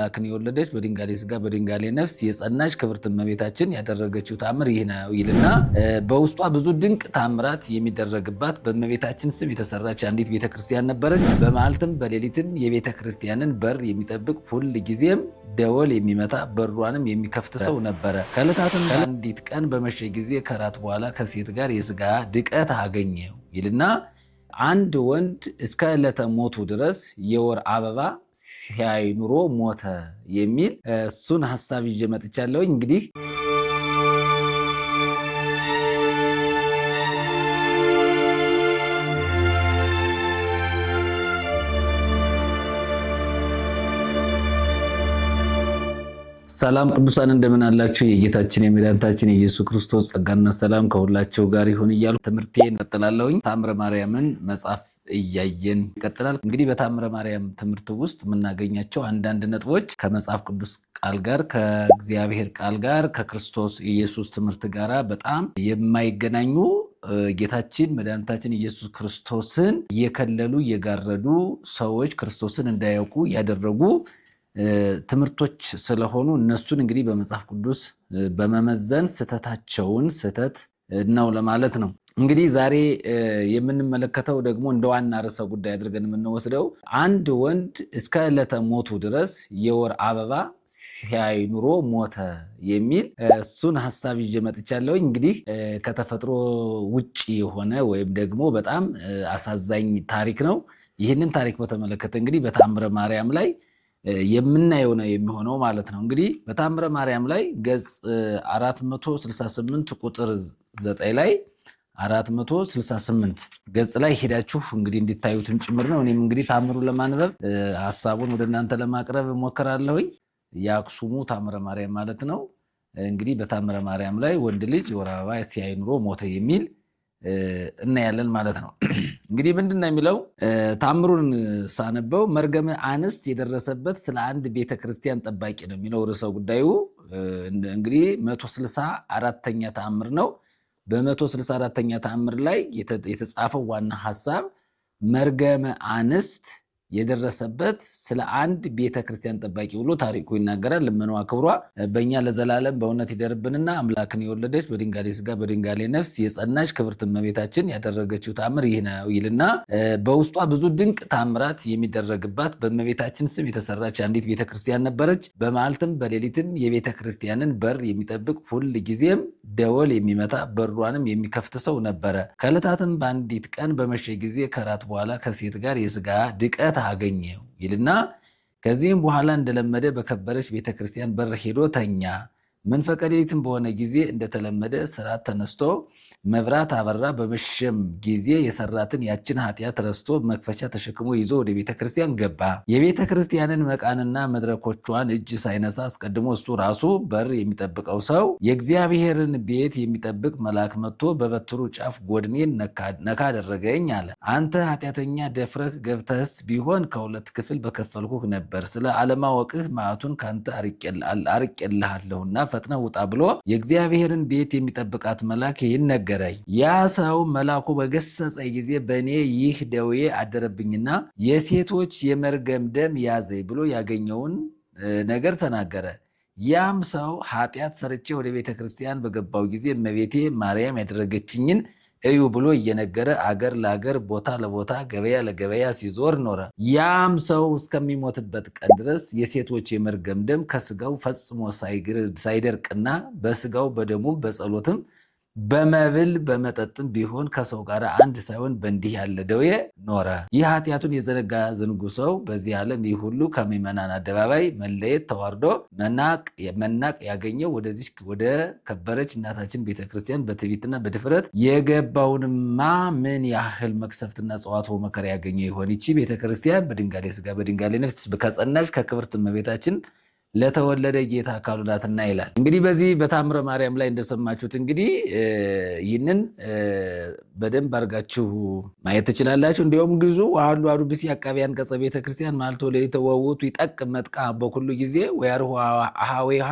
አምላክን የወለደች በድንጋሌ ስጋ በድንጋሌ ነፍስ የጸናች ክብርት እመቤታችን ያደረገችው ተአምር ይህ ነው ይልና በውስጧ ብዙ ድንቅ ተአምራት የሚደረግባት በእመቤታችን ስም የተሰራች አንዲት ቤተክርስቲያን ነበረች። በመዓልትም በሌሊትም የቤተክርስቲያንን በር የሚጠብቅ ሁል ጊዜም ደወል የሚመታ በሯንም የሚከፍት ሰው ነበረ። ከዕለታትም አንዲት ቀን በመሸ ጊዜ ከራት በኋላ ከሴት ጋር የስጋ ድቀት አገኘው ይልና አንድ ወንድ እስከ ዕለተ ሞቱ ድረስ የወር አበባ ሲያይ ኑሮ ሞተ የሚል እሱን ሐሳብ ይዤ መጥቻለሁ። እንግዲህ ሰላም ቅዱሳን እንደምን አላችሁ? የጌታችን የመድኃኒታችን የኢየሱስ ክርስቶስ ጸጋና ሰላም ከሁላችሁ ጋር ይሁን እያሉ ትምህርቴን እቀጥላለሁኝ። ታምረ ማርያምን መጽሐፍ እያየን ይቀጥላል። እንግዲህ በታምረ ማርያም ትምህርት ውስጥ የምናገኛቸው አንዳንድ ነጥቦች ከመጽሐፍ ቅዱስ ቃል ጋር ከእግዚአብሔር ቃል ጋር ከክርስቶስ ኢየሱስ ትምህርት ጋር በጣም የማይገናኙ ጌታችን መድኃኒታችን ኢየሱስ ክርስቶስን የከለሉ የጋረዱ ሰዎች ክርስቶስን እንዳያውቁ ያደረጉ ትምህርቶች ስለሆኑ እነሱን እንግዲህ በመጽሐፍ ቅዱስ በመመዘን ስህተታቸውን ስህተት ነው ለማለት ነው። እንግዲህ ዛሬ የምንመለከተው ደግሞ እንደ ዋና ርዕሰ ጉዳይ አድርገን የምንወስደው አንድ ወንድ እስከ ዕለተ ሞቱ ድረስ የወር አበባ ሲያይ ኑሮ ሞተ የሚል እሱን ሐሳብ ይዤ መጥቻለሁ። እንግዲህ ከተፈጥሮ ውጪ የሆነ ወይም ደግሞ በጣም አሳዛኝ ታሪክ ነው። ይህንን ታሪክ በተመለከተ እንግዲህ በታምረ ማርያም ላይ የምናየው ነው የሚሆነው ማለት ነው። እንግዲህ በታምረ ማርያም ላይ ገጽ 468 ቁጥር 9 ላይ 468 ገጽ ላይ ሄዳችሁ እንግዲህ እንድታዩትም ጭምር ነው። እኔም እንግዲህ ታምሩን ለማንበብ ሐሳቡን ወደ እናንተ ለማቅረብ እሞክራለሁኝ። የአክሱሙ ታምረ ማርያም ማለት ነው። እንግዲህ በታምረ ማርያም ላይ ወንድ ልጅ የወር አበባ ሲያይ ኑሮ ሞተ የሚል እናያለን ማለት ነው። እንግዲህ ምንድነው የሚለው? ታምሩን ሳነበው መርገመ አንስት የደረሰበት ስለ አንድ ቤተክርስቲያን ጠባቂ ነው የሚለው ርዕሰ ጉዳዩ። እንግዲህ 164ኛ ተአምር ነው። በ164ኛ ተአምር ላይ የተጻፈው ዋና ሐሳብ መርገመ አንስት የደረሰበት ስለ አንድ ቤተክርስቲያን ጠባቂ ብሎ ታሪኩ ይናገራል። ልመናዋ ክብሯ በእኛ ለዘላለም በእውነት ይደርብንና አምላክን የወለደች በድንጋሌ ስጋ በድንጋሌ ነፍስ የጸናች ክብርት እመቤታችን ያደረገችው ተአምር ይህ ነው ይልና በውስጧ ብዙ ድንቅ ተአምራት የሚደረግባት በእመቤታችን ስም የተሰራች አንዲት ቤተክርስቲያን ነበረች። በመዓልትም በሌሊትም የቤተክርስቲያንን በር የሚጠብቅ ሁል ጊዜም ደወል የሚመታ በሯንም የሚከፍት ሰው ነበረ። ከዕለታትም በአንዲት ቀን በመሸ ጊዜ ከራት በኋላ ከሴት ጋር የስጋ ድቀት አገኘው ይልና ከዚህም በኋላ እንደለመደ በከበረች ቤተክርስቲያን በር ሄዶ ተኛ። መንፈቀ ሌሊትም በሆነ ጊዜ እንደተለመደ ስርዓት ተነስቶ መብራት አበራ። በመሸም ጊዜ የሰራትን ያችን ኃጢአት ረስቶ መክፈቻ ተሸክሞ ይዞ ወደ ቤተክርስቲያን ገባ። የቤተክርስቲያንን መቃንና መድረኮቿን እጅ ሳይነሳ አስቀድሞ እሱ ራሱ በር የሚጠብቀው ሰው የእግዚአብሔርን ቤት የሚጠብቅ መልአክ መጥቶ በበትሩ ጫፍ ጎድኔን ነካ አደረገኝ አለ። አንተ ኃጢአተኛ ደፍረህ ገብተህስ ቢሆን ከሁለት ክፍል በከፈልኩህ ነበር። ስለ አለማወቅህ መዓቱን ካንተ አርቄልሃለሁና ፈጥነህ ውጣ ብሎ የእግዚአብሔርን ቤት የሚጠብቃት መልአክ ይህን ነገረኝ። ያ ሰው መልአኩ በገሰጸ ጊዜ በእኔ ይህ ደዌ አደረብኝና የሴቶች የመርገም ደም ያዘኝ ብሎ ያገኘውን ነገር ተናገረ። ያም ሰው ኃጢአት ሰርቼ ወደ ቤተክርስቲያን በገባው ጊዜ እመቤቴ ማርያም ያደረገችኝን እዩ ብሎ እየነገረ አገር ለአገር ቦታ ለቦታ ገበያ ለገበያ ሲዞር ኖረ። ያም ሰው እስከሚሞትበት ቀን ድረስ የሴቶች የመርገም ደም ከስጋው ፈጽሞ ሳይደርቅና በስጋው በደሙም በጸሎትም በመብል በመጠጥም ቢሆን ከሰው ጋር አንድ ሳይሆን በእንዲህ ያለ ደዌ ኖረ። ይህ ኃጢአቱን የዘነጋ ዝንጉ ሰው በዚህ ዓለም ይህ ሁሉ ከምዕመናን አደባባይ መለየት ተዋርዶ መናቅ ያገኘው ወደዚህ ወደ ከበረች እናታችን ቤተክርስቲያን በትዕቢትና በድፍረት የገባውንማ ምን ያህል መቅሰፍትና ጸዋትወ መከራ ያገኘው ይሆን? ይቺ ቤተክርስቲያን በድንጋሌ ስጋ በድንጋሌ ነፍስ ከጸናች ከክብርት እመቤታችን ለተወለደ ጌታ አካሉ ናትና ይላል። እንግዲህ በዚህ በታምረ ማርያም ላይ እንደሰማችሁት እንግዲህ ይህንን በደንብ አድርጋችሁ ማየት ትችላላችሁ። እንዲሁም ግዙ ዋሉ አዱ ብሲ አቃቢያን ቀጸ ቤተክርስቲያን ማልቶ ሌሊተ ወውቱ ይጠቅ መጥቃ በኩሉ ጊዜ ወያርሁ አሃዌሃ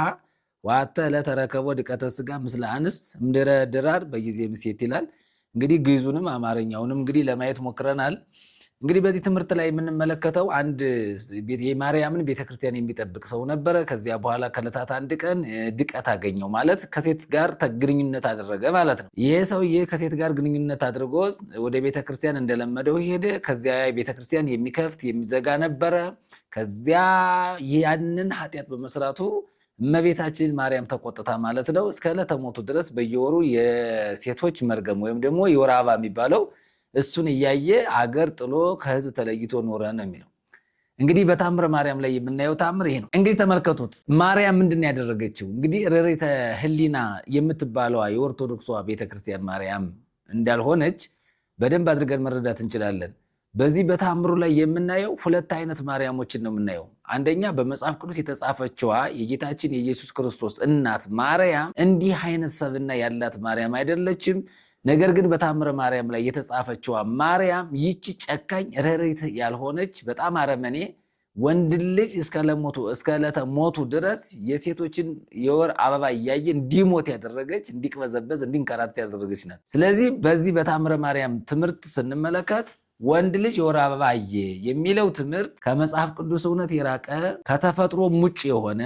ዋተ ለተረከቦ ድቀተ ስጋ ምስለ አንስት እምድረ ድራር በጊዜ ምሴት ይላል። እንግዲህ ግዙንም አማርኛውንም እንግዲህ ለማየት ሞክረናል። እንግዲህ በዚህ ትምህርት ላይ የምንመለከተው አንድ የማርያምን ቤተክርስቲያን የሚጠብቅ ሰው ነበረ። ከዚያ በኋላ ከዕለታት አንድ ቀን ድቀት አገኘው፣ ማለት ከሴት ጋር ግንኙነት አደረገ ማለት ነው። ይሄ ሰውዬ ከሴት ጋር ግንኙነት አድርጎ ወደ ቤተክርስቲያን እንደለመደው ሄደ። ከዚያ ቤተክርስቲያን የሚከፍት የሚዘጋ ነበረ። ከዚያ ያንን ኃጢአት በመስራቱ እመቤታችን ማርያም ተቆጥታ ማለት ነው እስከ ዕለተ ሞቱ ድረስ በየወሩ የሴቶች መርገም ወይም ደግሞ የወር አበባ የሚባለው እሱን እያየ አገር ጥሎ ከህዝብ ተለይቶ ኖረ ነው የሚለው። እንግዲህ በታምረ ማርያም ላይ የምናየው ታምር ይሄ ነው። እንግዲህ ተመልከቱት፣ ማርያም ምንድን ያደረገችው? እንግዲህ ርሬተ ህሊና የምትባለዋ የኦርቶዶክሷ ቤተክርስቲያን ማርያም እንዳልሆነች በደንብ አድርገን መረዳት እንችላለን። በዚህ በታምሩ ላይ የምናየው ሁለት አይነት ማርያሞችን ነው የምናየው። አንደኛ በመጽሐፍ ቅዱስ የተጻፈችዋ የጌታችን የኢየሱስ ክርስቶስ እናት ማርያም እንዲህ አይነት ሰብና ያላት ማርያም አይደለችም። ነገር ግን በታምረ ማርያም ላይ የተጻፈችዋ ማርያም ይቺ ጨካኝ ርኅርኅት ያልሆነች በጣም አረመኔ ወንድ ልጅ እስከ ዕለተ ሞቱ ድረስ የሴቶችን የወር አበባ እያየ እንዲሞት ያደረገች፣ እንዲቅበዘበዝ እንዲንከራተት ያደረገች ናት። ስለዚህ በዚህ በታምረ ማርያም ትምህርት ስንመለከት ወንድ ልጅ የወር አበባ አየ የሚለው ትምህርት ከመጽሐፍ ቅዱስ እውነት የራቀ ከተፈጥሮ ሙጭ የሆነ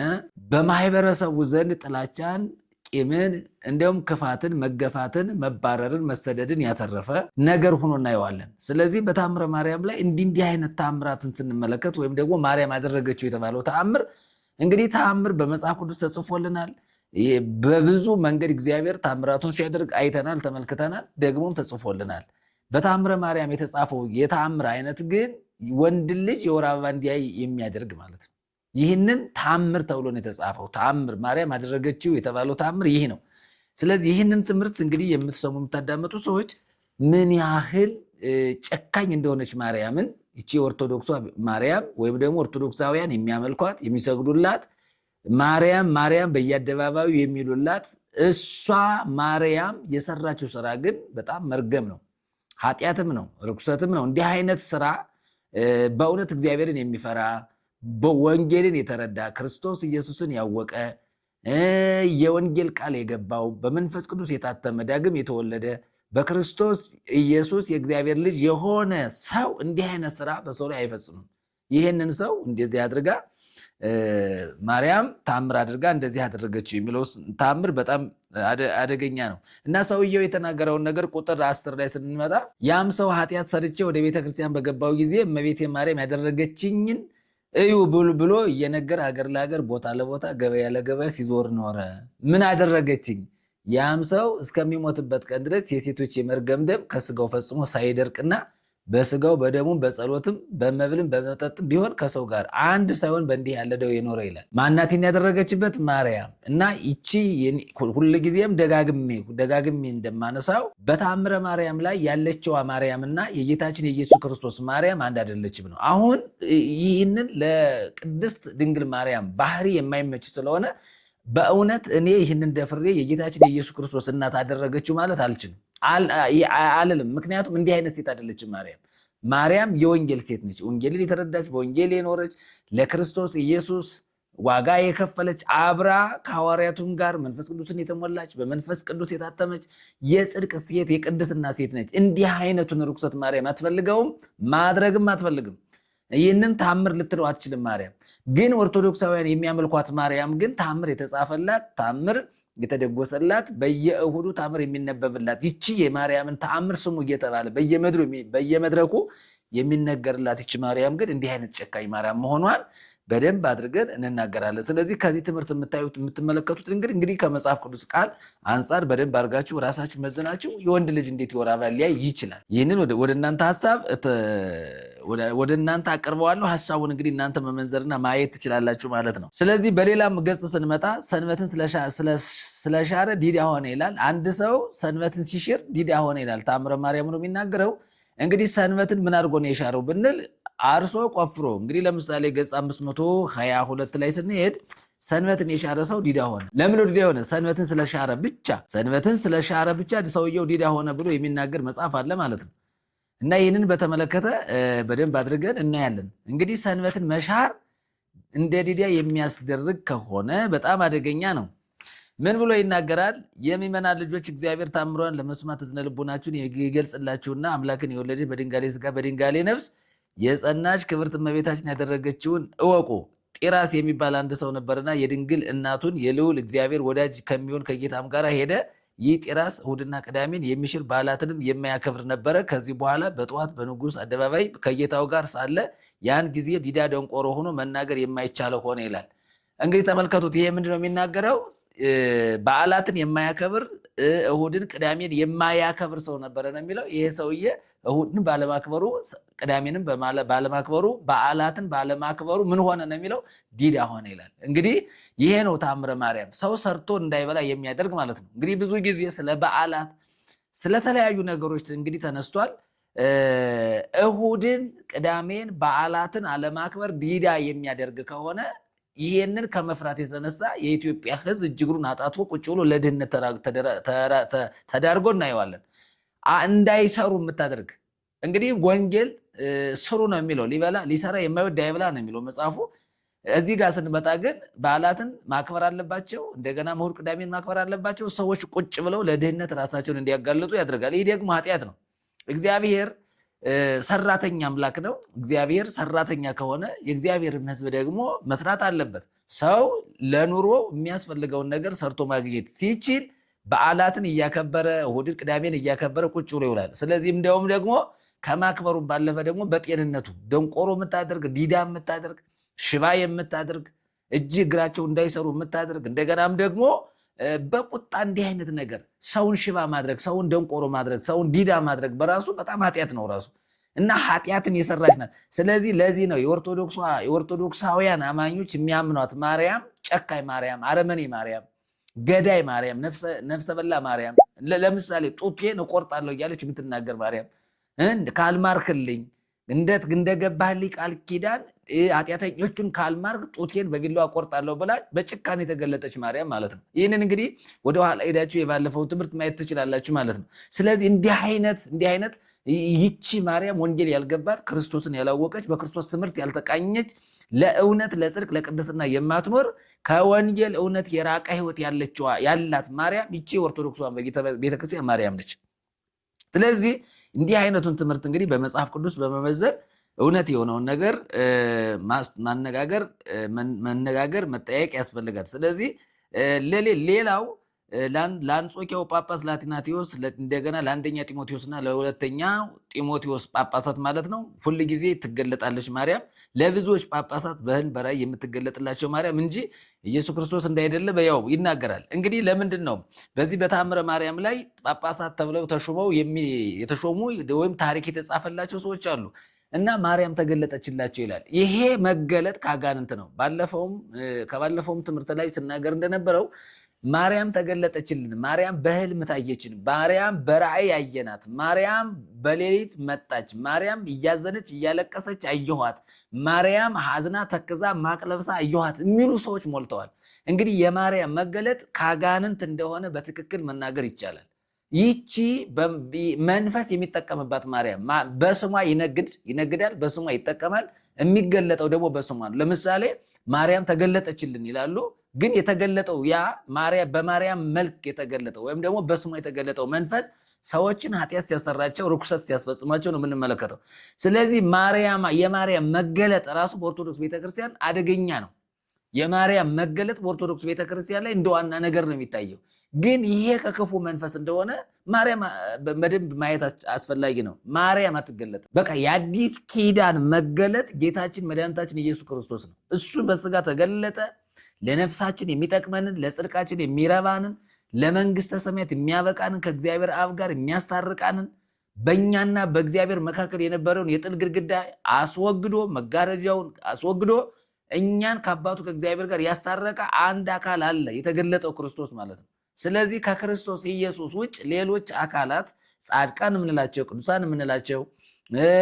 በማህበረሰቡ ዘንድ ጥላቻን፣ ቂምን፣ እንዲሁም ክፋትን፣ መገፋትን፣ መባረርን፣ መሰደድን ያተረፈ ነገር ሆኖ እናየዋለን። ስለዚህ በታምረ ማርያም ላይ እንዲህ አይነት ተአምራትን ስንመለከት ወይም ደግሞ ማርያም ያደረገችው የተባለው ተአምር እንግዲህ ተአምር በመጽሐፍ ቅዱስ ተጽፎልናል። በብዙ መንገድ እግዚአብሔር ተአምራቱን ሲያደርግ አይተናል፣ ተመልክተናል፣ ደግሞም ተጽፎልናል። በታምረ ማርያም የተጻፈው የተአምር አይነት ግን ወንድ ልጅ የወር አበባ እንዲያይ የሚያደርግ ማለት ነው። ይህንን ተአምር ተብሎ ነው የተጻፈው። ተአምር ማርያም አደረገችው የተባለው ተአምር ይህ ነው። ስለዚህ ይህንን ትምህርት እንግዲህ የምትሰሙ የምታዳመጡ ሰዎች ምን ያህል ጨካኝ እንደሆነች ማርያምን ይቺ ኦርቶዶክሷ ማርያም ወይም ደግሞ ኦርቶዶክሳውያን የሚያመልኳት የሚሰግዱላት ማርያም በየአደባባዩ የሚሉላት እሷ ማርያም የሰራችው ስራ ግን በጣም መርገም ነው፣ ኃጢአትም ነው፣ ርኩሰትም ነው። እንዲህ አይነት ስራ በእውነት እግዚአብሔርን የሚፈራ በወንጌልን የተረዳ ክርስቶስ ኢየሱስን ያወቀ የወንጌል ቃል የገባው በመንፈስ ቅዱስ የታተመ ዳግም የተወለደ በክርስቶስ ኢየሱስ የእግዚአብሔር ልጅ የሆነ ሰው እንዲህ አይነት ስራ በሰው ላይ አይፈጽምም። ይህንን ሰው እንደዚህ አድርጋ ማርያም ታምር አድርጋ እንደዚህ አደረገችው የሚለው ታምር በጣም አደገኛ ነው እና ሰውየው የተናገረውን ነገር ቁጥር 10 ላይ ስንመጣ ያም ሰው ኃጢአት ሰርቼ ወደ ቤተክርስቲያን በገባው ጊዜ እመቤቴ ማርያም ያደረገችኝን እዩ ብሎ እየነገር ሀገር ለሀገር ቦታ ለቦታ ገበያ ለገበያ ሲዞር ኖረ። ምን አደረገችኝ? ያም ሰው እስከሚሞትበት ቀን ድረስ የሴቶች የመርገም ደም ከስጋው ፈጽሞ ሳይደርቅና በስጋው በደሙም በጸሎትም በመብልም በመጠጥም ቢሆን ከሰው ጋር አንድ ሳይሆን በእንዲህ ያለ ደዌ የኖረ ይላል። ማናትን ያደረገችበት ማርያም እና ይቺ ሁልጊዜም ደጋግሜ እንደማነሳው በታምረ ማርያም ላይ ያለችዋ ማርያምና የጌታችን የኢየሱስ ክርስቶስ ማርያም አንድ አይደለችም ነው። አሁን ይህንን ለቅድስት ድንግል ማርያም ባህሪ የማይመች ስለሆነ በእውነት እኔ ይህንን ደፍሬ የጌታችን የኢየሱስ ክርስቶስ እናት አደረገችው ማለት አልልም። ምክንያቱም እንዲህ አይነት ሴት አይደለችም ማርያም የወንጌል ሴት ነች። ወንጌልን የተረዳች በወንጌል የኖረች ለክርስቶስ ኢየሱስ ዋጋ የከፈለች አብራ ከሐዋርያቱም ጋር መንፈስ ቅዱስን የተሞላች በመንፈስ ቅዱስ የታተመች የጽድቅ ሴት የቅድስና ሴት ነች። እንዲህ አይነቱን ርኩሰት ማርያም አትፈልገውም፣ ማድረግም አትፈልግም። ይህንን ታምር ልትለው አትችልም። ማርያም ግን ኦርቶዶክሳውያን የሚያመልኳት ማርያም ግን ታምር የተጻፈላት ታምር የተደጎሰላት በየእሁዱ ታምር የሚነበብላት ይቺ የማርያምን ታምር ስሙ እየተባለ በየመድረኩ የሚነገርላት ይቺ ማርያም ግን እንዲህ አይነት ጨካኝ ማርያም መሆኗን በደንብ አድርገን እንናገራለን። ስለዚህ ከዚህ ትምህርት የምትመለከቱት እንግዲህ ከመጽሐፍ ቅዱስ ቃል አንጻር በደንብ አድርጋችሁ ራሳችሁ መዘናችሁ የወንድ ልጅ እንዴት የወር አበባ ሊያይ ይችላል? ይህንን ወደ እናንተ ሀሳብ ወደ እናንተ አቀርበዋለሁ። ሀሳቡን እንግዲህ እናንተ መመንዘርና ማየት ትችላላችሁ ማለት ነው። ስለዚህ በሌላም ገጽ ስንመጣ ሰንበትን ስለሻረ ዲዳ ሆነ ይላል። አንድ ሰው ሰንበትን ሲሽር ዲዳ ሆነ ይላል። ታምረ ማርያም ነው የሚናገረው። እንግዲህ ሰንበትን ምን አድርጎ ነው የሻረው ብንል አርሶ ቆፍሮ። እንግዲህ ለምሳሌ ገጽ 522 ላይ ስንሄድ ሰንበትን የሻረ ሰው ዲዳ ሆነ። ለምን ዲዳ ሆነ? ሰንበትን ስለሻረ ብቻ ሰውየው ዲዳ ሆነ ብሎ የሚናገር መጽሐፍ አለ ማለት ነው። እና ይህንን በተመለከተ በደንብ አድርገን እናያለን። እንግዲህ ሰንበትን መሻር እንደ ዲዳ የሚያስደርግ ከሆነ በጣም አደገኛ ነው። ምን ብሎ ይናገራል? የሚመናን ልጆች እግዚአብሔር ታምሯን ለመስማት እዝነ ልቦናችሁን ይገልጽላችሁና አምላክን የወለደች በድንጋሌ ስጋ በድንጋሌ ነፍስ የጸናች ክብርት እመቤታችን ያደረገችውን እወቁ። ጢራስ የሚባል አንድ ሰው ነበርና የድንግል እናቱን የልዑል እግዚአብሔር ወዳጅ ከሚሆን ከጌታም ጋር ሄደ። ይህ ጢራስ እሑድና ቅዳሜን የሚሽር በዓላትንም የማያከብር ነበረ። ከዚህ በኋላ በጠዋት በንጉሥ አደባባይ ከጌታው ጋር ሳለ ያን ጊዜ ዲዳ ደንቆሮ ሆኖ መናገር የማይቻለው ሆነ ይላል። እንግዲህ ተመልከቱት። ይሄ ምንድነው የሚናገረው? በዓላትን የማያከብር እሁድን ቅዳሜን የማያከብር ሰው ነበረ ነው የሚለው። ይሄ ሰውዬ እሁድን ባለማክበሩ፣ ቅዳሜንም ባለማክበሩ፣ በዓላትን ባለማክበሩ ምን ሆነ ነው የሚለው? ዲዳ ሆነ ይላል። እንግዲህ ይሄ ነው ተአምረ ማርያም፣ ሰው ሰርቶ እንዳይበላ የሚያደርግ ማለት ነው። እንግዲህ ብዙ ጊዜ ስለ በዓላት ስለተለያዩ ነገሮች እንግዲህ ተነስቷል። እሁድን ቅዳሜን በዓላትን አለማክበር ዲዳ የሚያደርግ ከሆነ ይሄንን ከመፍራት የተነሳ የኢትዮጵያ ሕዝብ እጅግሩን አጣጥፎ ቁጭ ብሎ ለድህነት ተዳርጎ እናየዋለን። እንዳይሰሩ የምታደርግ እንግዲህ ወንጌል ስሩ ነው የሚለው፣ ሊበላ ሊሰራ የማይወድ አይብላ ነው የሚለው መጽሐፉ። እዚህ ጋር ስንመጣ ግን በዓላትን ማክበር አለባቸው፣ እንደገና እሑድ ቅዳሜን ማክበር አለባቸው። ሰዎች ቁጭ ብለው ለድህነት ራሳቸውን እንዲያጋልጡ ያደርጋል። ይህ ደግሞ ኃጢአት ነው። እግዚአብሔር ሰራተኛ አምላክ ነው። እግዚአብሔር ሰራተኛ ከሆነ የእግዚአብሔርን ሕዝብ ደግሞ መስራት አለበት። ሰው ለኑሮ የሚያስፈልገውን ነገር ሰርቶ ማግኘት ሲችል በዓላትን እያከበረ እሑድን ቅዳሜን እያከበረ ቁጭ ብሎ ይውላል። ስለዚህ እንደውም ደግሞ ከማክበሩ ባለፈ ደግሞ በጤንነቱ ደንቆሮ የምታደርግ ዲዳ የምታደርግ ሽባ የምታደርግ እጅ እግራቸው እንዳይሰሩ የምታደርግ እንደገናም ደግሞ በቁጣ እንዲህ አይነት ነገር ሰውን ሽባ ማድረግ፣ ሰውን ደንቆሮ ማድረግ፣ ሰውን ዲዳ ማድረግ በራሱ በጣም ኃጢአት ነው ራሱ እና ኃጢአትን የሰራች ናት። ስለዚህ ለዚህ ነው የኦርቶዶክሳውያን አማኞች የሚያምኗት ማርያም ጨካኝ ማርያም፣ አረመኔ ማርያም፣ ገዳይ ማርያም፣ ነፍሰ በላ ማርያም። ለምሳሌ ጡቴን እቆርጣለሁ እያለች የምትናገር ማርያም፣ ካልማርክልኝ እንደገባህልኝ ቃል ኪዳን ኃጢአተኞቹን ካልማርክ ጡቴን በቢላዋ እቆርጣለሁ ብላ በጭካኔ የተገለጠች ማርያም ማለት ነው። ይህንን እንግዲህ ወደኋላ ሄዳችሁ የባለፈውን ትምህርት ማየት ትችላላችሁ ማለት ነው። ስለዚህ እንዲህ አይነት ይቺ ማርያም ወንጌል ያልገባት ክርስቶስን ያላወቀች በክርስቶስ ትምህርት ያልተቃኘች ለእውነት ለጽድቅ ለቅድስና የማትኖር ከወንጌል እውነት የራቀ ሕይወት ያላት ማርያም ይቺ ኦርቶዶክሷ ቤተክርስቲያን ማርያም ነች። ስለዚህ እንዲህ አይነቱን ትምህርት እንግዲህ በመጽሐፍ ቅዱስ በመመዘን እውነት የሆነውን ነገር መነጋገር መጠያየቅ ያስፈልጋል። ስለዚህ ሌላው ለአንጾኪያው ጳጳስ ለአትናቴዎስ እንደገና ለአንደኛ ጢሞቴዎስና ለሁለተኛ ጢሞቴዎስ ጳጳሳት ማለት ነው ሁል ጊዜ ትገለጣለች ማርያም። ለብዙዎች ጳጳሳት በህልም በራእይ የምትገለጥላቸው ማርያም እንጂ ኢየሱስ ክርስቶስ እንዳይደለ በያው ይናገራል። እንግዲህ ለምንድን ነው በዚህ በተአምረ ማርያም ላይ ጳጳሳት ተብለው የተሾሙ ወይም ታሪክ የተጻፈላቸው ሰዎች አሉ እና ማርያም ተገለጠችላቸው ይላል። ይሄ መገለጥ ከአጋንንት ነው። ከባለፈውም ትምህርት ላይ ስናገር እንደነበረው ማርያም ተገለጠችልን፣ ማርያም በህልም ታየችን፣ ማርያም በራእይ አየናት፣ ማርያም በሌሊት መጣች፣ ማርያም እያዘነች እያለቀሰች አየኋት፣ ማርያም ሐዝና ተክዛ ማቅ ለብሳ አየኋት የሚሉ ሰዎች ሞልተዋል። እንግዲህ የማርያም መገለጥ ከአጋንንት እንደሆነ በትክክል መናገር ይቻላል። ይቺ መንፈስ የሚጠቀምባት ማርያም በስሟ ይነግዳል፣ በስሟ ይጠቀማል። የሚገለጠው ደግሞ በስሟ ነው። ለምሳሌ ማርያም ተገለጠችልን ይላሉ። ግን የተገለጠው ያ በማርያም መልክ የተገለጠው ወይም ደግሞ በስሟ የተገለጠው መንፈስ ሰዎችን ኃጢአት ሲያሰራቸው ርኩሰት ሲያስፈጽማቸው ነው የምንመለከተው። ስለዚህ የማርያም መገለጥ ራሱ በኦርቶዶክስ ቤተክርስቲያን አደገኛ ነው። የማርያም መገለጥ በኦርቶዶክስ ቤተክርስቲያን ላይ እንደ ዋና ነገር ነው የሚታየው። ግን ይሄ ከክፉ መንፈስ እንደሆነ ማርያም በደንብ ማየት አስፈላጊ ነው። ማርያም አትገለጥም። በቃ የአዲስ ኪዳን መገለጥ ጌታችን መድኃኒታችን ኢየሱስ ክርስቶስ ነው። እሱ በስጋ ተገለጠ። ለነፍሳችን የሚጠቅመንን ለጽድቃችን የሚረባንን ለመንግስተ ሰማያት የሚያበቃንን ከእግዚአብሔር አብ ጋር የሚያስታርቃንን በእኛና በእግዚአብሔር መካከል የነበረውን የጥል ግድግዳ አስወግዶ መጋረጃውን አስወግዶ እኛን ከአባቱ ከእግዚአብሔር ጋር ያስታረቀ አንድ አካል አለ፣ የተገለጠው ክርስቶስ ማለት ነው። ስለዚህ ከክርስቶስ ኢየሱስ ውጭ ሌሎች አካላት ጻድቃን የምንላቸው ቅዱሳን የምንላቸው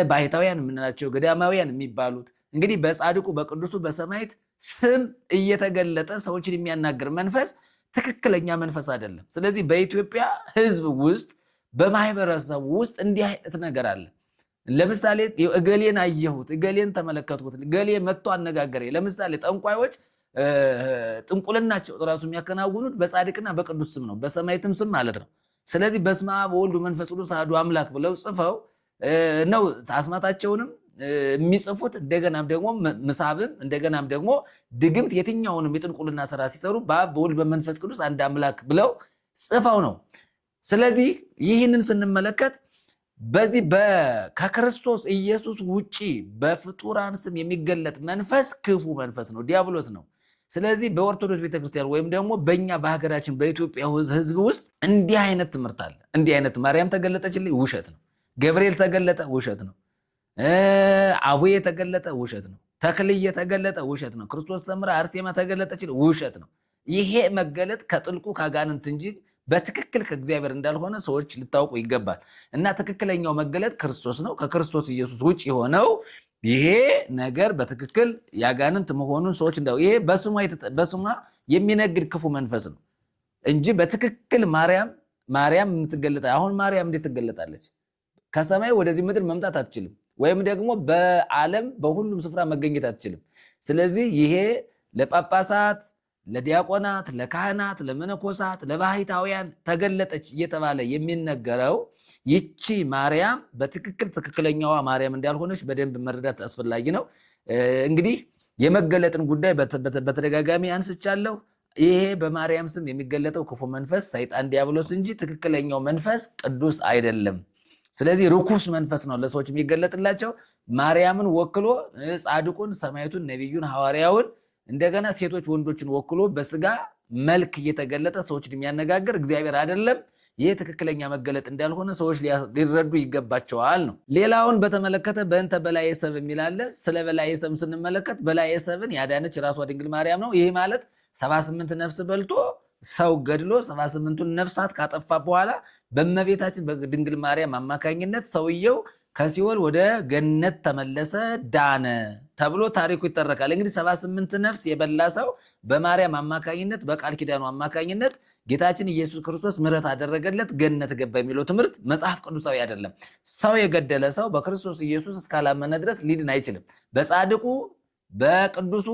ባሕታውያን የምንላቸው ገዳማውያን የሚባሉት እንግዲህ በጻድቁ በቅዱሱ በሰማዕት ስም እየተገለጠ ሰዎችን የሚያናግር መንፈስ ትክክለኛ መንፈስ አይደለም። ስለዚህ በኢትዮጵያ ሕዝብ ውስጥ በማህበረሰቡ ውስጥ እንዲህ አይነት ነገር አለ። ለምሳሌ እገሌን አየሁት፣ እገሌን ተመለከትኩት፣ እገሌ መጥቶ አነጋገረኝ። ለምሳሌ ጠንቋዮች ጥንቁልናቸው ራሱ የሚያከናውኑት በጻድቅና በቅዱስ ስም ነው፣ በሰማዕትም ስም ማለት ነው። ስለዚህ በስመ አብ ወወልድ ወመንፈስ ቅዱስ አሐዱ አምላክ ብለው ጽፈው ነው አስማታቸውንም የሚጽፉት እንደገናም ደግሞ ምሳብም እንደገናም ደግሞ ድግምት የትኛውንም የጥንቁልና ስራ ሲሰሩ በአብ በወልድ በመንፈስ ቅዱስ አንድ አምላክ ብለው ጽፈው ነው። ስለዚህ ይህንን ስንመለከት በዚህ ከክርስቶስ ኢየሱስ ውጪ በፍጡራን ስም የሚገለጥ መንፈስ ክፉ መንፈስ ነው፣ ዲያብሎስ ነው። ስለዚህ በኦርቶዶክስ ቤተክርስቲያን ወይም ደግሞ በእኛ በሀገራችን በኢትዮጵያ ሕዝብ ውስጥ እንዲህ አይነት ትምህርት አለ። እንዲህ አይነት ማርያም ተገለጠችልኝ ውሸት ነው፣ ገብርኤል ተገለጠ ውሸት ነው፣ አቡዬ ተገለጠ ውሸት ነው፣ ተክልዬ ተገለጠ ውሸት ነው፣ ክርስቶስ ሰምራ አርሴማ ተገለጠችልኝ ውሸት ነው። ይሄ መገለጥ ከጥልቁ ከአጋንንት እንጂ በትክክል ከእግዚአብሔር እንዳልሆነ ሰዎች ልታውቁ ይገባል። እና ትክክለኛው መገለጥ ክርስቶስ ነው። ከክርስቶስ ኢየሱስ ውጭ የሆነው ይሄ ነገር በትክክል ያጋንንት መሆኑን ሰዎች እንዳው ይሄ በስሟ የሚነግድ ክፉ መንፈስ ነው እንጂ በትክክል ማርያም የምትገለጣ አሁን ማርያም እንዴት ትገለጣለች? ከሰማይ ወደዚህ ምድር መምጣት አትችልም፣ ወይም ደግሞ በዓለም በሁሉም ስፍራ መገኘት አትችልም። ስለዚህ ይሄ ለጳጳሳት፣ ለዲያቆናት፣ ለካህናት፣ ለመነኮሳት፣ ለባሕታውያን ተገለጠች እየተባለ የሚነገረው ይቺ ማርያም በትክክል ትክክለኛዋ ማርያም እንዳልሆነች በደንብ መረዳት አስፈላጊ ነው። እንግዲህ የመገለጥን ጉዳይ በተደጋጋሚ አንስቻለሁ። ይሄ በማርያም ስም የሚገለጠው ክፉ መንፈስ ሰይጣን ዲያብሎስ እንጂ ትክክለኛው መንፈስ ቅዱስ አይደለም። ስለዚህ ርኩስ መንፈስ ነው ለሰዎች የሚገለጥላቸው። ማርያምን ወክሎ ጻድቁን፣ ሰማዕቱን፣ ነቢዩን፣ ሐዋርያውን እንደገና ሴቶች ወንዶችን ወክሎ በስጋ መልክ እየተገለጠ ሰዎችን የሚያነጋግር እግዚአብሔር አይደለም። ይህ ትክክለኛ መገለጥ እንዳልሆነ ሰዎች ሊረዱ ይገባቸዋል ነው። ሌላውን በተመለከተ በእንተ በላዔ ሰብእ የሚል አለ። ስለ በላዔ ሰብእ ስንመለከት በላዔ ሰብእን ያዳነች ራሷ ድንግል ማርያም ነው። ይህ ማለት 78 ነፍስ በልቶ ሰው ገድሎ 78ቱን ነፍሳት ካጠፋ በኋላ በእመቤታችን በድንግል ማርያም አማካኝነት ሰውየው ከሲኦል ወደ ገነት ተመለሰ፣ ዳነ ተብሎ ታሪኩ ይተረካል። እንግዲህ 78 ነፍስ የበላ ሰው በማርያም አማካኝነት በቃል ኪዳኑ አማካኝነት ጌታችን ኢየሱስ ክርስቶስ ምሕረት አደረገለት፣ ገነት ገባ የሚለው ትምህርት መጽሐፍ ቅዱሳዊ አይደለም። ሰው የገደለ ሰው በክርስቶስ ኢየሱስ እስካላመነ ድረስ ሊድን አይችልም። በጻድቁ በቅዱሱ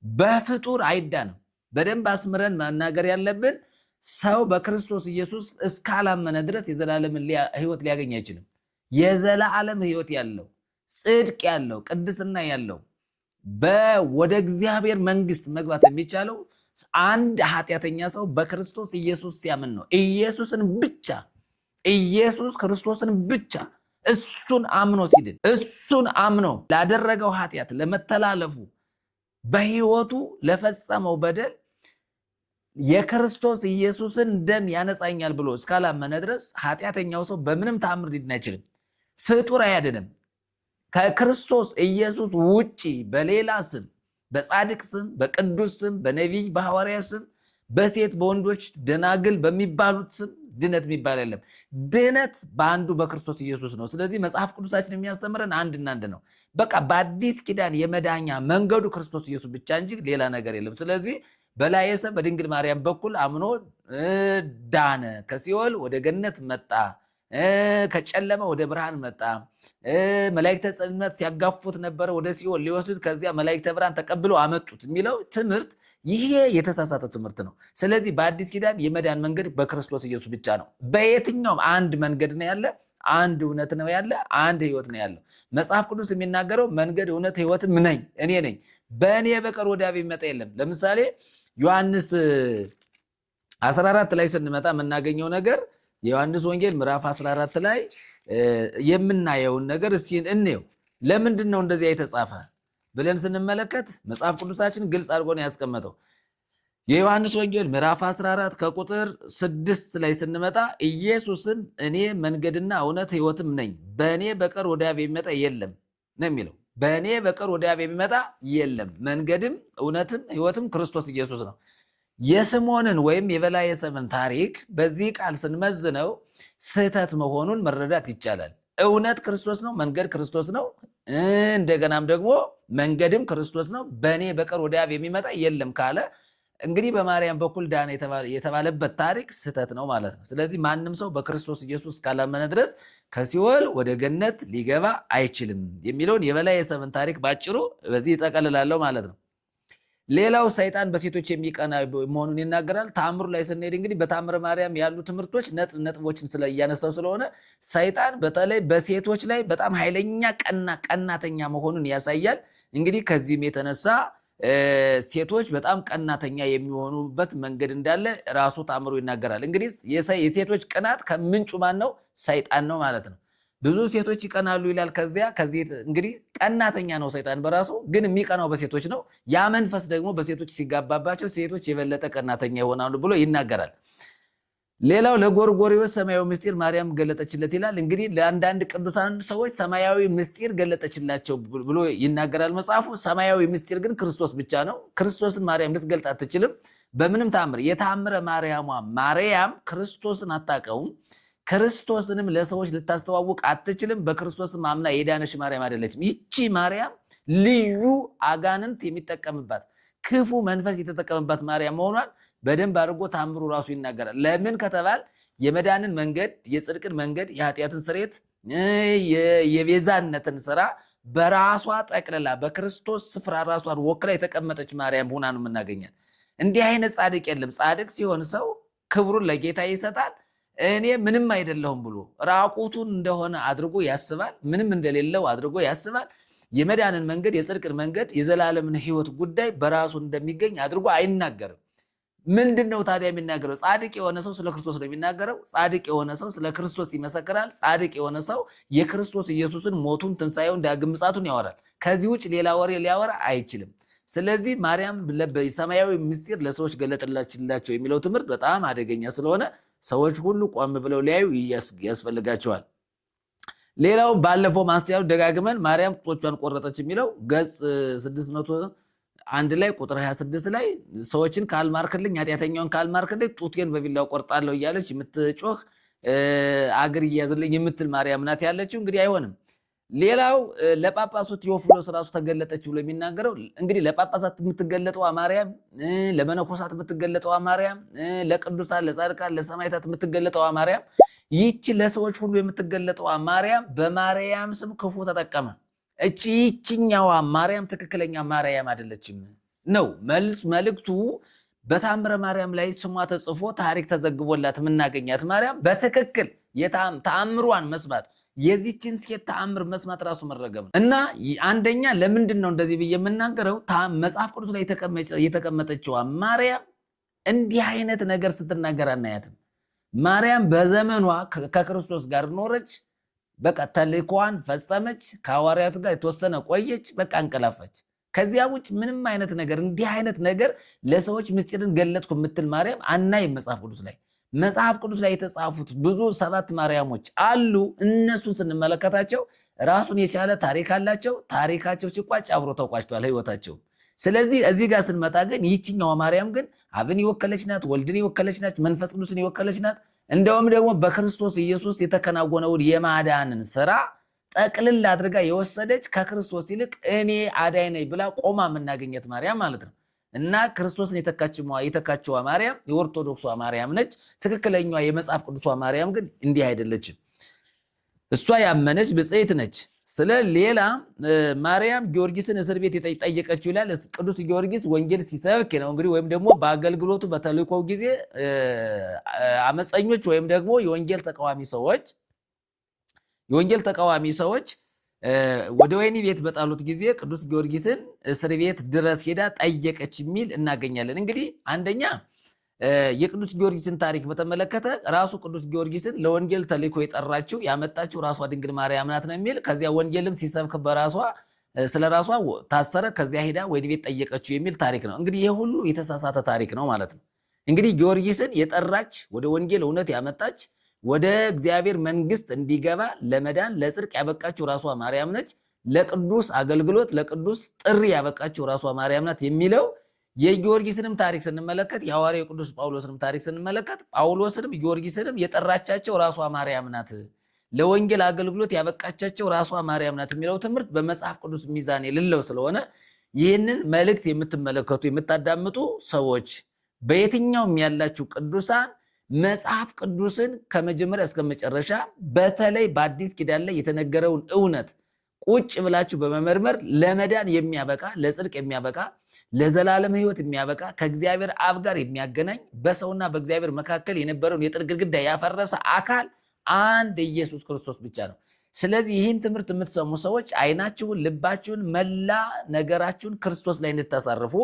በፍጡር አይዳንም። በደንብ አስምረን መናገር ያለብን ሰው በክርስቶስ ኢየሱስ እስካላመነ ድረስ የዘላለምን ሕይወት ሊያገኝ አይችልም። የዘላለም ሕይወት ያለው ጽድቅ ያለው ቅድስና ያለው ወደ እግዚአብሔር መንግስት መግባት የሚቻለው አንድ ኃጢአተኛ ሰው በክርስቶስ ኢየሱስ ሲያምን ነው። ኢየሱስ ክርስቶስን ብቻ እሱን አምኖ ሲድን፣ እሱን አምኖ ላደረገው ኃጢአት ለመተላለፉ በሕይወቱ ለፈጸመው በደል የክርስቶስ ኢየሱስን ደም ያነጻኛል ብሎ እስካላመነ ድረስ ኃጢአተኛው ሰው በምንም ተአምር ሊድን አይችልም። ፍጡር አያድንም። ከክርስቶስ ኢየሱስ ውጪ በሌላ ስም፣ በጻድቅ ስም፣ በቅዱስ ስም፣ በነቢይ በሐዋርያ ስም፣ በሴት በወንዶች ደናግል በሚባሉት ስም ድነት የሚባል የለም። ድነት በአንዱ በክርስቶስ ኢየሱስ ነው። ስለዚህ መጽሐፍ ቅዱሳችን የሚያስተምረን አንድና አንድ ነው። በቃ በአዲስ ኪዳን የመዳኛ መንገዱ ክርስቶስ ኢየሱስ ብቻ እንጂ ሌላ ነገር የለም። ስለዚህ በላዔ ሰብእ በድንግል ማርያም በኩል አምኖ ዳነ፣ ከሲኦል ወደ ገነት መጣ፣ ከጨለመ ወደ ብርሃን መጣ። መላእክተ ጽልመት ሲያጋፉት ነበረ፣ ወደ ሲኦል ሊወስዱት፣ ከዚያ መላእክተ ብርሃን ተቀብለው አመጡት የሚለው ትምህርት ይሄ የተሳሳተ ትምህርት ነው። ስለዚህ በአዲስ ኪዳን የመዳን መንገድ በክርስቶስ ኢየሱስ ብቻ ነው። በየትኛውም አንድ መንገድ ነው ያለ፣ አንድ እውነት ነው ያለ፣ አንድ ሕይወት ነው ያለው። መጽሐፍ ቅዱስ የሚናገረው መንገድ እውነት ሕይወትም ነኝ እኔ ነኝ፣ በእኔ በቀር ወደ አብ የሚመጣ የለም። ለምሳሌ ዮሐንስ 14 ላይ ስንመጣ የምናገኘው ነገር የዮሐንስ ወንጌል ምዕራፍ 14 ላይ የምናየውን ነገር እስኪ እንየው። ለምንድን ነው እንደዚያ የተጻፈ ብለን ስንመለከት መጽሐፍ ቅዱሳችን ግልጽ አድርጎ ነው ያስቀመጠው። የዮሐንስ ወንጌል ምዕራፍ 14 ከቁጥር 6 ላይ ስንመጣ ኢየሱስም እኔ መንገድና እውነት ሕይወትም ነኝ፣ በእኔ በቀር ወደ አብ የሚመጣ የለም ነው የሚለው። በእኔ በቀር ወደ አብ የሚመጣ የለም። መንገድም እውነትም ሕይወትም ክርስቶስ ኢየሱስ ነው። የስምዖንን ወይም የበላዔ ሰብእን ታሪክ በዚህ ቃል ስንመዝነው ስህተት መሆኑን መረዳት ይቻላል። እውነት ክርስቶስ ነው፣ መንገድ ክርስቶስ ነው፣ እንደገናም ደግሞ መንገድም ክርስቶስ ነው። በእኔ በቀር ወደ አብ የሚመጣ የለም ካለ እንግዲህ በማርያም በኩል ዳነ የተባለበት ታሪክ ስህተት ነው ማለት ነው። ስለዚህ ማንም ሰው በክርስቶስ ኢየሱስ ካላመነ ድረስ ከሲኦል ወደ ገነት ሊገባ አይችልም የሚለውን የበላዔ ሰብእን ታሪክ ባጭሩ በዚህ ይጠቀልላለሁ ማለት ነው። ሌላው ሰይጣን በሴቶች የሚቀና መሆኑን ይናገራል። ተአምሩ ላይ ስንሄድ እንግዲህ በተአምረ ማርያም ያሉ ትምህርቶች ነጥቦችን እያነሳው ስለሆነ ሰይጣን በተለይ በሴቶች ላይ በጣም ኃይለኛ ቀናተኛ መሆኑን ያሳያል። እንግዲህ ከዚህም የተነሳ ሴቶች በጣም ቀናተኛ የሚሆኑበት መንገድ እንዳለ ራሱ ተአምሩ ይናገራል። እንግዲህ የሴቶች ቅናት ከምንጩ ማን ነው? ሰይጣን ነው ማለት ነው። ብዙ ሴቶች ይቀናሉ ይላል። ከዚህ እንግዲህ ቀናተኛ ነው ሰይጣን በራሱ ግን የሚቀናው በሴቶች ነው። ያ መንፈስ ደግሞ በሴቶች ሲጋባባቸው ሴቶች የበለጠ ቀናተኛ ይሆናሉ ብሎ ይናገራል። ሌላው ለጎርጎርዮስ ሰማያዊ ምስጢር ማርያም ገለጠችለት ይላል። እንግዲህ ለአንዳንድ ቅዱሳን ሰዎች ሰማያዊ ምስጢር ገለጠችላቸው ብሎ ይናገራል መጽሐፉ። ሰማያዊ ምስጢር ግን ክርስቶስ ብቻ ነው። ክርስቶስን ማርያም ልትገልጥ አትችልም በምንም ተአምር። የተአምረ ማርያም ክርስቶስን አታውቀውም። ክርስቶስንም ለሰዎች ልታስተዋውቅ አትችልም። በክርስቶስም አምና የዳነች ማርያም አይደለችም። ይቺ ማርያም ልዩ አጋንንት የሚጠቀምባት ክፉ መንፈስ የተጠቀምባት ማርያም መሆኗን በደንብ አድርጎ ተአምሩ ራሱ ይናገራል። ለምን ከተባል የመዳንን መንገድ፣ የጽድቅን መንገድ፣ የኃጢአትን ስርየት፣ የቤዛነትን ስራ በራሷ ጠቅልላ በክርስቶስ ስፍራ ራሷን ወክላ የተቀመጠች ማርያም ሆና ነው የምናገኛት። እንዲህ አይነት ጻድቅ የለም። ጻድቅ ሲሆን ሰው ክብሩን ለጌታ ይሰጣል። እኔ ምንም አይደለሁም ብሎ ራቁቱን እንደሆነ አድርጎ ያስባል። ምንም እንደሌለው አድርጎ ያስባል። የመዳንን መንገድ፣ የጽድቅን መንገድ፣ የዘላለምን ሕይወት ጉዳይ በራሱ እንደሚገኝ አድርጎ አይናገርም። ምንድነው ታዲያ የሚናገረው? ጻድቅ የሆነ ሰው ስለ ክርስቶስ ነው የሚናገረው። ጻድቅ የሆነ ሰው ስለ ክርስቶስ ይመሰክራል። ጻድቅ የሆነ ሰው የክርስቶስ ኢየሱስን ሞቱን፣ ትንሣኤውን፣ ዳግም ምጽአቱን ያወራል። ከዚህ ውጭ ሌላ ወሬ ሊያወራ አይችልም። ስለዚህ ማርያም ሰማያዊ ምስጢር ለሰዎች ገለጠላችላቸው የሚለው ትምህርት በጣም አደገኛ ስለሆነ ሰዎች ሁሉ ቆም ብለው ሊያዩ ያስፈልጋቸዋል። ሌላው ባለፈው ማንስያሉ ደጋግመን ማርያም ጡቶቿን ቆረጠች የሚለው ገጽ 601 ላይ ቁጥር 26 ላይ ሰዎችን ካልማርክልኝ፣ ኃጢአተኛውን ካልማርክልኝ ጡቴን በቢላው ቆርጣለሁ እያለች የምትጮህ አገር እያያዝልኝ የምትል ማርያም ናት ያለችው። እንግዲህ አይሆንም። ሌላው ለጳጳሱ ቴዎፍሎስ ራሱ ተገለጠች ብሎ የሚናገረው እንግዲህ ለጳጳሳት የምትገለጠው ማርያም፣ ለመነኮሳት የምትገለጠው ማርያም፣ ለቅዱሳን፣ ለጻድቃን፣ ለሰማዕታት የምትገለጠው ማርያም፣ ይቺ ለሰዎች ሁሉ የምትገለጠው ማርያም በማርያም ስም ክፉ ተጠቀመ። ይችኛዋ ማርያም ትክክለኛ ማርያም አይደለችም ነው መልእክቱ። በታምረ ማርያም ላይ ስሟ ተጽፎ ታሪክ ተዘግቦላት የምናገኛት ማርያም በትክክል ተአምሯን መስማት የዚችን ሴት ተአምር መስማት ራሱ መረገም ነው። እና አንደኛ ለምንድን ነው እንደዚህ ብዬ የምናገረው? መጽሐፍ ቅዱስ ላይ የተቀመጠችዋ ማርያም እንዲህ አይነት ነገር ስትናገር አናያትም። ማርያም በዘመኗ ከክርስቶስ ጋር ኖረች። በቃ ተልእኮዋን ፈጸመች። ከሐዋርያቱ ጋር የተወሰነ ቆየች። በቃ አንቀላፋች። ከዚያ ውጭ ምንም አይነት ነገር እንዲህ አይነት ነገር ለሰዎች ምስጢርን ገለጥኩ የምትል ማርያም አናይም መጽሐፍ ቅዱስ ላይ። መጽሐፍ ቅዱስ ላይ የተጻፉት ብዙ 7 ማርያሞች አሉ። እነሱን ስንመለከታቸው ራሱን የቻለ ታሪክ አላቸው። ታሪካቸው ሲቋጭ አብሮ ተቋጭቷል ህይወታቸው። ስለዚህ እዚህ ጋር ስንመጣ ግን ይህችኛዋ ማርያም ግን አብን የወከለች ናት፣ ወልድን የወከለች ናት፣ መንፈስ ቅዱስን የወከለች ናት። እንደውም ደግሞ በክርስቶስ ኢየሱስ የተከናወነውን የማዳንን ስራ ጠቅልል አድርጋ የወሰደች ከክርስቶስ ይልቅ እኔ አዳኝ ነኝ ብላ ቆማ የምናገኘት ማርያም ማለት ነው። እና ክርስቶስን የተካችዋ ማርያም የኦርቶዶክሷ ማርያም ነች። ትክክለኛዋ የመጽሐፍ ቅዱሷ ማርያም ግን እንዲህ አይደለችም። እሷ ያመነች ብጽዕት ነች። ስለ ሌላ ማርያም ጊዮርጊስን እስር ቤት የጠየቀችው ይላል። ቅዱስ ጊዮርጊስ ወንጌል ሲሰብክ ነው እንግዲህ፣ ወይም ደግሞ በአገልግሎቱ በተልእኮው ጊዜ አመፀኞች ወይም ደግሞ የወንጌል ተቃዋሚ ሰዎች ወደ ወህኒ ቤት በጣሉት ጊዜ ቅዱስ ጊዮርጊስን እስር ቤት ድረስ ሄዳ ጠየቀች የሚል እናገኛለን። እንግዲህ አንደኛ የቅዱስ ጊዮርጊስን ታሪክ በተመለከተ ራሱ ቅዱስ ጊዮርጊስን ለወንጌል ተልእኮ የጠራችው ያመጣችው ራሷ ድንግል ማርያም ናት ነው የሚል። ከዚያ ወንጌልም ሲሰብክ በራሷ ስለ ራሷ ታሰረ፣ ከዚያ ሄዳ ወህኒ ቤት ጠየቀችው የሚል ታሪክ ነው። እንግዲህ ይህ ሁሉ የተሳሳተ ታሪክ ነው ማለት ነው። እንግዲህ ጊዮርጊስን የጠራች ወደ ወንጌል እውነት ያመጣች ወደ እግዚአብሔር መንግስት እንዲገባ ለመዳን ለጽድቅ ያበቃችው ራሷ ማርያም ነች። ለቅዱስ አገልግሎት ለቅዱስ ጥሪ ያበቃችው ራሷ ማርያም ናት የሚለው የጊዮርጊስንም ታሪክ ስንመለከት የሐዋርያው ቅዱስ ጳውሎስንም ታሪክ ስንመለከት ጳውሎስንም ጊዮርጊስንም የጠራቻቸው ራሷ ማርያም ናት፣ ለወንጌል አገልግሎት ያበቃቻቸው ራሷ ማርያም ናት የሚለው ትምህርት በመጽሐፍ ቅዱስ ሚዛን የሌለው ስለሆነ ይህንን መልእክት የምትመለከቱ የምታዳምጡ ሰዎች በየትኛውም ያላችሁ ቅዱሳን መጽሐፍ ቅዱስን ከመጀመሪያ እስከ መጨረሻ በተለይ በአዲስ ኪዳን ላይ የተነገረውን እውነት ቁጭ ብላችሁ በመመርመር ለመዳን የሚያበቃ ለጽድቅ የሚያበቃ ለዘላለም ሕይወት የሚያበቃ ከእግዚአብሔር አብ ጋር የሚያገናኝ በሰውና በእግዚአብሔር መካከል የነበረውን የጥል ግድግዳ ያፈረሰ አካል አንድ ኢየሱስ ክርስቶስ ብቻ ነው። ስለዚህ ይህን ትምህርት የምትሰሙ ሰዎች ዓይናችሁን፣ ልባችሁን፣ መላ ነገራችሁን ክርስቶስ ላይ እንድታሳርፉ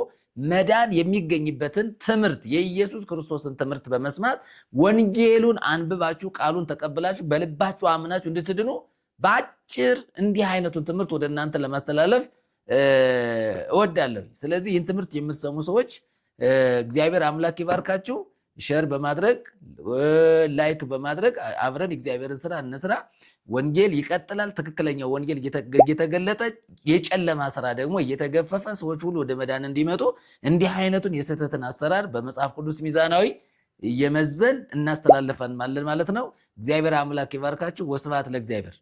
መዳን የሚገኝበትን ትምህርት የኢየሱስ ክርስቶስን ትምህርት በመስማት ወንጌሉን አንብባችሁ ቃሉን ተቀብላችሁ በልባችሁ አምናችሁ እንድትድኑ በአጭር እንዲህ አይነቱን ትምህርት ወደ እናንተ ለማስተላለፍ እወዳለሁ። ስለዚህ ይህን ትምህርት የምትሰሙ ሰዎች እግዚአብሔር አምላክ ይባርካችሁ። ሸር በማድረግ ላይክ በማድረግ አብረን እግዚአብሔርን ስራ እንስራ። ወንጌል ይቀጥላል። ትክክለኛው ወንጌል እየተገለጠ የጨለማ ስራ ደግሞ እየተገፈፈ ሰዎች ሁሉ ወደ መዳን እንዲመጡ እንዲህ አይነቱን የስህተትን አሰራር በመጽሐፍ ቅዱስ ሚዛናዊ እየመዘን እናስተላልፋለን ማለት ነው። እግዚአብሔር አምላክ ይባርካችሁ። ወስብሐት ለእግዚአብሔር።